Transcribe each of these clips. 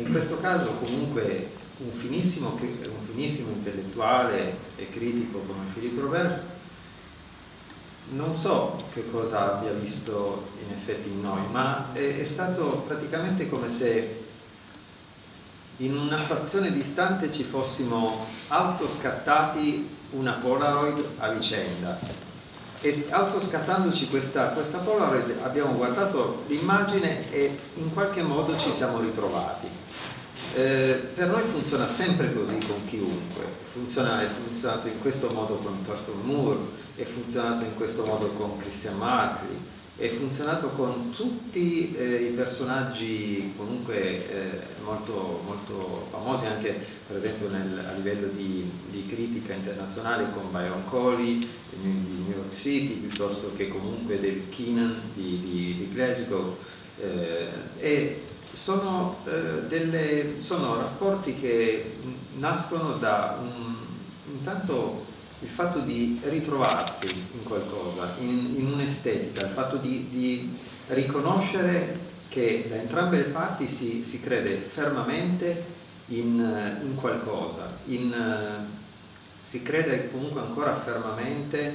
in questo caso comunque un finissimo intellettuale e critico come Philippe Robert, non so che cosa abbia visto in effetti in noi, ma è stato praticamente come se in una frazione distante ci fossimo autoscattati una Polaroid a vicenda, e autoscattandoci questa Polaroid abbiamo guardato l'immagine e in qualche modo ci siamo ritrovati. Per noi funziona sempre così con chiunque, è funzionato in questo modo con Thurston Moore, è funzionato in questo modo con Christian Marclay, è funzionato con tutti i personaggi comunque molto, molto famosi, anche per esempio a livello di critica internazionale, con Byron Coley di New York City, piuttosto che comunque David Keenan di Glasgow, e sono rapporti che nascono da intanto il fatto di ritrovarsi in qualcosa, in un'estetica, il fatto di riconoscere che da entrambe le parti si crede fermamente in qualcosa, si crede comunque ancora fermamente,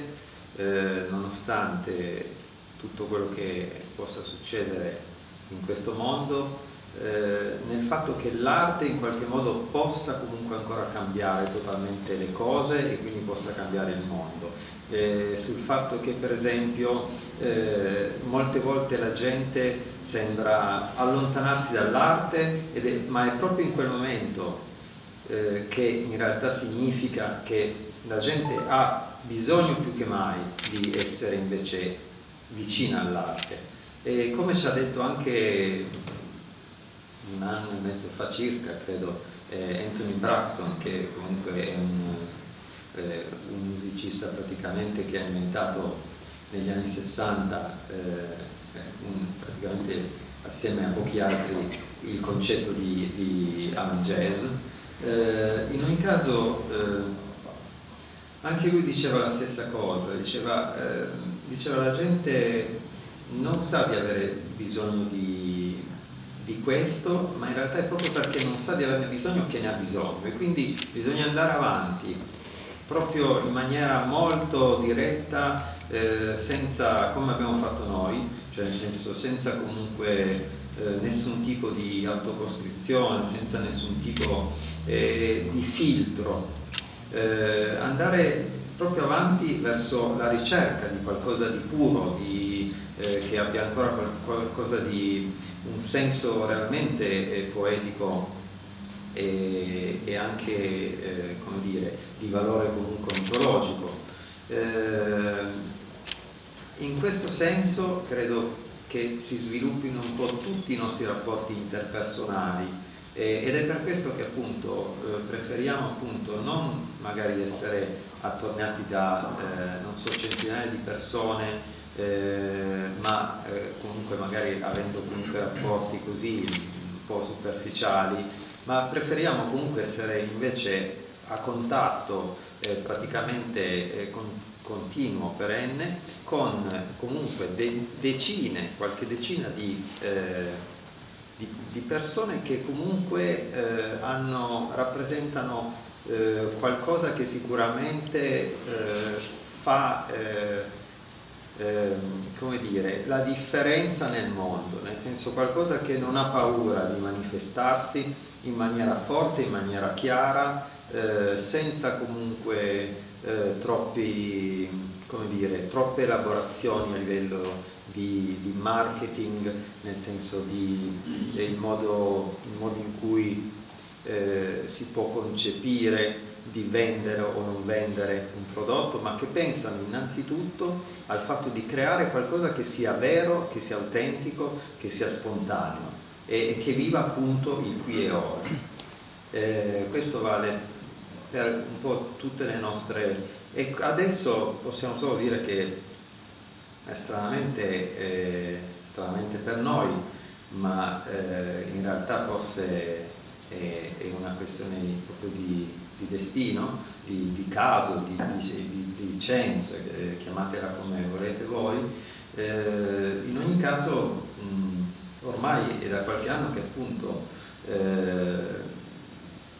nonostante tutto quello che possa succedere in questo mondo, nel fatto che l'arte in qualche modo possa comunque ancora cambiare totalmente le cose e quindi possa cambiare il mondo, sul fatto che per esempio molte volte la gente sembra allontanarsi dall'arte, ma è proprio in quel momento che in realtà significa che la gente ha bisogno più che mai di essere invece vicina all'arte. E come ci ha detto anche un anno e mezzo fa circa, credo, Anthony Braxton, che comunque è un musicista praticamente che ha inventato negli anni 60, praticamente assieme a pochi altri, il concetto di avant jazz. In ogni caso anche lui diceva la stessa cosa, diceva la gente non sa di avere bisogno di questo, ma in realtà è proprio perché non sa di averne bisogno che ne ha bisogno, e quindi bisogna andare avanti proprio in maniera molto diretta, senza, come abbiamo fatto noi, cioè nel senso senza comunque nessun tipo di autocostrizione, senza nessun tipo di filtro, andare proprio avanti verso la ricerca di qualcosa di puro, che abbia ancora qualcosa di un senso realmente poetico e anche come dire, di valore comunque ontologico. In questo senso credo che si sviluppino un po' tutti i nostri rapporti interpersonali, ed è per questo che appunto preferiamo appunto non magari essere attorniati da non so, centinaia di persone, ma comunque magari avendo comunque rapporti così un po' superficiali, ma preferiamo comunque essere invece a contatto praticamente continuo, perenne, con comunque qualche decina di persone che comunque rappresentano qualcosa che sicuramente fa come dire, la differenza nel mondo, nel senso qualcosa che non ha paura di manifestarsi in maniera forte, in maniera chiara, senza comunque troppe elaborazioni a livello di marketing, nel senso il modo in cui si può concepire di vendere o non vendere un prodotto, ma che pensano innanzitutto al fatto di creare qualcosa che sia vero, che sia autentico, che sia spontaneo e che viva appunto il qui e ora. Questo vale per un po' tutte le nostre... E adesso possiamo solo dire che è stranamente per noi, ma in realtà forse è una questione proprio di destino, di caso, di chance, chiamatela come volete voi. In ogni caso ormai è da qualche anno che appunto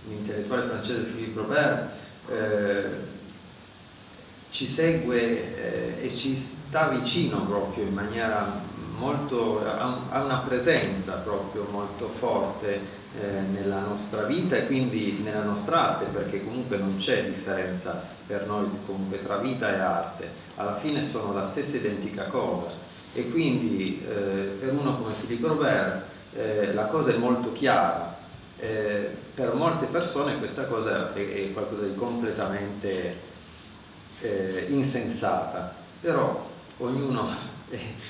l'intellettuale francese Philippe Robert, ci segue e ci sta vicino proprio in maniera molto, ha una presenza proprio molto forte nella nostra vita e quindi nella nostra arte, perché comunque non c'è differenza per noi comunque tra vita e arte, alla fine sono la stessa identica cosa, e quindi per uno come Philippe Robert la cosa è molto chiara. Per molte persone questa cosa è qualcosa di completamente insensata, però ognuno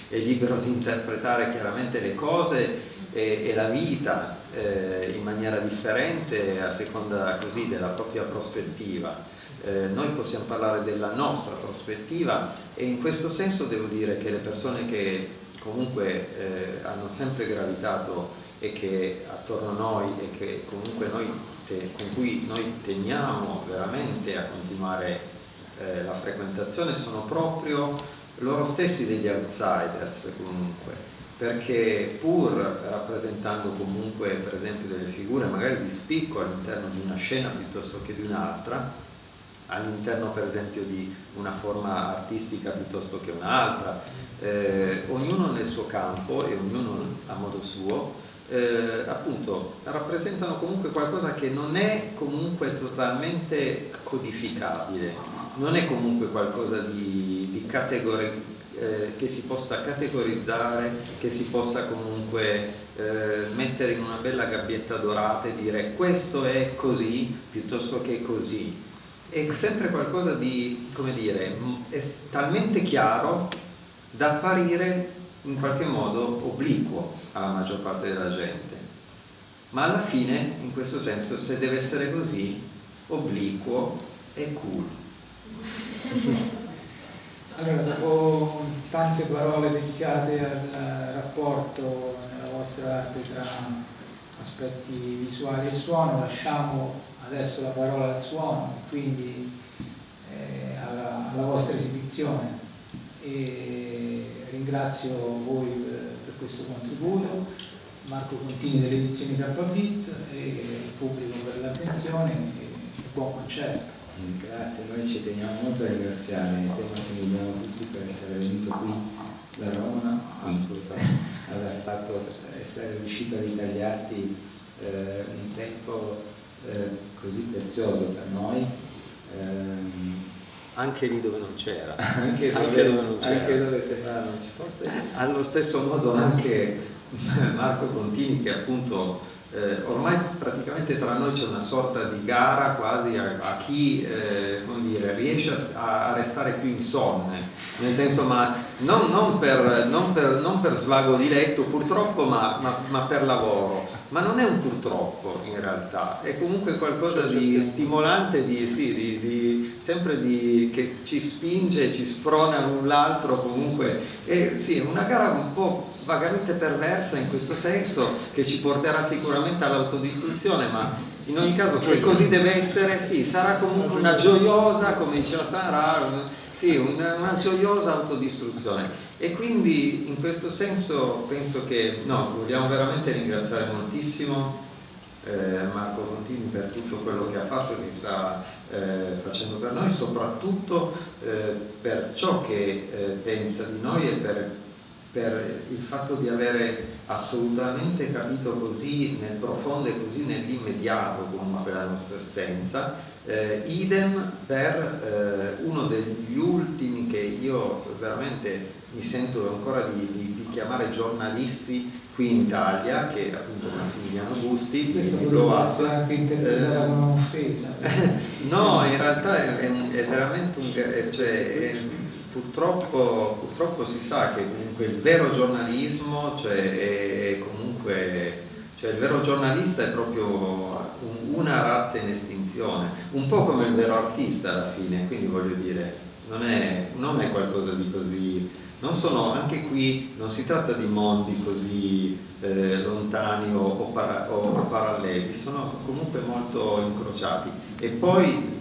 è libero di interpretare chiaramente le cose e la vita in maniera differente a seconda così della propria prospettiva. Noi possiamo parlare della nostra prospettiva e in questo senso devo dire che le persone che comunque hanno sempre gravitato e che attorno a noi e che comunque con cui noi teniamo veramente a continuare la frequentazione sono proprio loro stessi degli outsiders comunque, perché pur rappresentando comunque per esempio delle figure magari di spicco all'interno di una scena piuttosto che di un'altra, all'interno per esempio di una forma artistica piuttosto che un'altra, ognuno nel suo campo e ognuno a modo suo, appunto rappresentano comunque qualcosa che non è comunque totalmente codificabile, non è comunque qualcosa di che si possa categorizzare, che si possa comunque mettere in una bella gabbietta dorata e dire questo è così piuttosto che così. È sempre qualcosa di, come dire, è talmente chiaro da apparire in qualche modo obliquo alla maggior parte della gente, ma alla fine in questo senso, se deve essere così, obliquo è cool. Allora, dopo tante parole dedicate al rapporto nella vostra arte tra aspetti visuali e suono, lasciamo adesso la parola al suono, quindi alla vostra esibizione, e ringrazio voi per questo contributo, Marco Contini delle edizioni K-Bit e il pubblico per l'attenzione e buon concerto. Grazie, noi ci teniamo molto a ringraziare Massimiliano Fussi per essere venuto qui da Roma, aver fatto, essere riuscito a ritagliarti un tempo così prezioso per noi. Anche lì dove non c'era, anche dove sembrava non ci fosse. Allo stesso modo anche Marco Contini, che appunto ormai praticamente tra noi c'è una sorta di gara quasi a chi come dire, riesce a restare più insonne, nel senso, ma non per svago di letto purtroppo, ma per lavoro. Ma non è un purtroppo in realtà, è comunque qualcosa di stimolante, sempre che ci spinge, ci sprona l'un l'altro comunque. E sì, una gara un po' vagamente perversa in questo senso, che ci porterà sicuramente all'autodistruzione, ma in ogni caso se così deve essere, sì, sarà comunque una gioiosa, come diceva Sara, sì, una gioiosa autodistruzione. E quindi in questo senso penso che vogliamo veramente ringraziare moltissimo Marco Contini per tutto quello che ha fatto e che sta facendo per noi, soprattutto per ciò che pensa di noi e per il fatto di avere assolutamente capito così nel profondo e così nell'immediato comunque la nostra essenza. Idem per uno degli ultimi che io veramente mi sento ancora di chiamare giornalisti qui in Italia, che è appunto Massimiliano Busti. Questo potrebbe essere anche interpretato come un'offesa. No, in realtà è veramente purtroppo si sa che comunque il vero giornalismo, il vero giornalista è proprio una razza in estinzione, un po' come il vero artista alla fine, quindi voglio dire, non è qualcosa di così, anche qui non si tratta di mondi così lontani o paralleli, sono comunque molto incrociati. E poi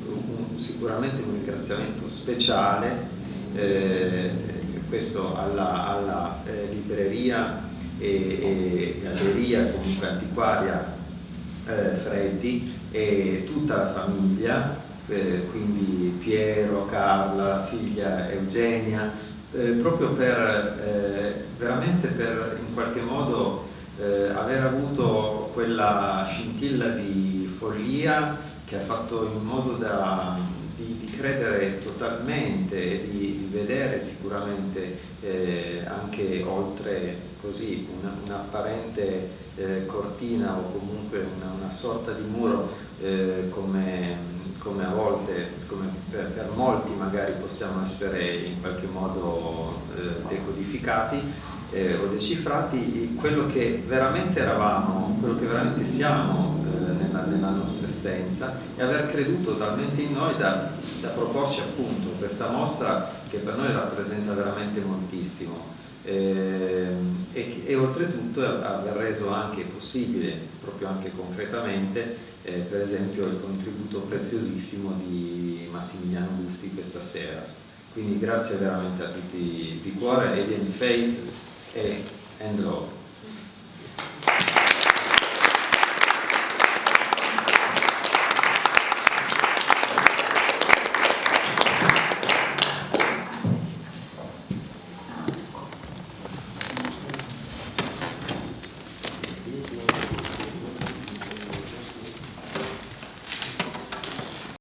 sicuramente un ringraziamento speciale questo alla libreria e galleria comunque antiquaria Freddi e tutta la famiglia, quindi Piero, Carla, figlia Eugenia, proprio per veramente per in qualche modo aver avuto quella scintilla di follia che ha fatto in modo di credere totalmente e di vedere sicuramente anche oltre così un'apparente cortina o comunque una sorta di muro come a volte, come per molti magari possiamo essere in qualche modo decodificati o decifrati, quello che veramente eravamo, quello che veramente siamo nella nostra essenza, e aver creduto talmente in noi da proporci appunto questa mostra che per noi rappresenta veramente moltissimo. E oltretutto aver reso anche possibile, proprio anche concretamente, per esempio il contributo preziosissimo di Massimiliano Gusti questa sera. Quindi grazie veramente a tutti di cuore, e in faith and love.